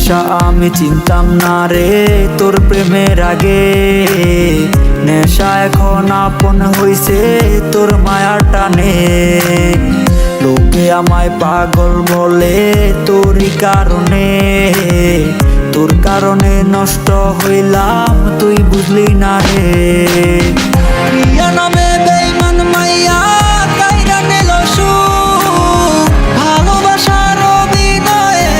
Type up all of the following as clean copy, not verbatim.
নেশা আমি চিনতাম না রে তোর প্রেমের আগে, নেশা এখন আপন হইছে তোর মায়ার টানে। লোকে আমায় পাগল বলে তোরই কারণে, তোর কারণে নষ্ট হইলাম তুই বুঝলি না রে। প্রিয়া নামে বেঈমান মাইয়া কাইরা নিল সুখ, ভালোবাসার অভিনয়ে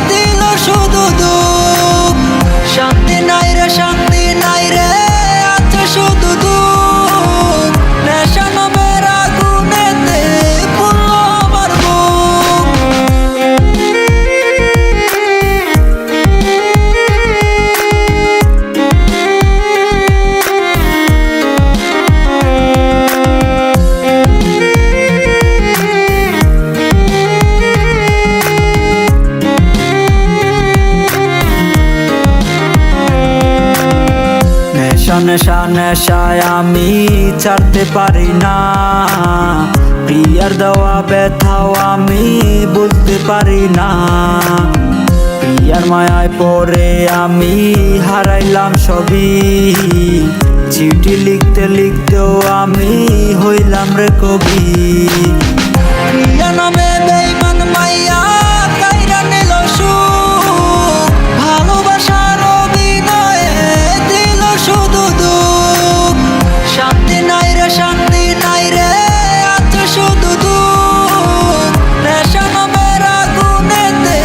দিল শুধু দুঃখ। শান্তি নাই রে শান্তি নাই রে আছে শুধু দুঃখ, নেশা নামের আগুনেতে পুরো আমার বুক। নেশা নেশা নেশায় আমি ছাড়তে পারি না, প্রিয়ার দেওয়া ব্যথাও আমি বুঝতে পারি না। প্রিয়ার মায়ায় পড়ে আমি হারাইলাম সবই, চিঠি লিখতে লিখতেও আমি হইলাম রে কবি। প্রিয়া নামে বেঈমান মাইয়া কাইরা নিল সুখ, ভালোবাসার অভিনয়ে দিল শুধু দুঃখ। শান্তি নাই রে শান্তি নাই রে আছে শুধু দুঃখ, নেশা নামের আগুনেতে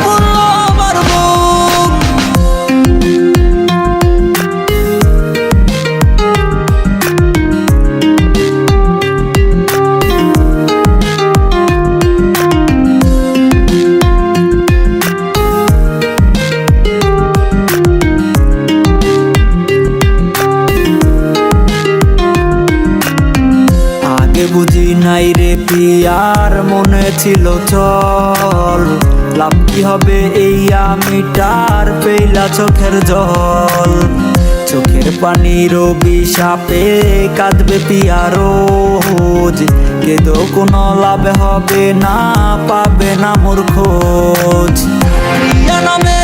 পুরো আমার বুক। বুঝি নাই রে প্রিয়ার মনে ছিল চল, লাভ কি হবে এই আমিটার পেইলা চোখের জল। চোখের পানির অভিশাপে কাঁদবে প্রিয়া রোজ, কেঁদো কোনো লাভ হবে না পাবে না মোর খোঁজ। প্রিয়া নামে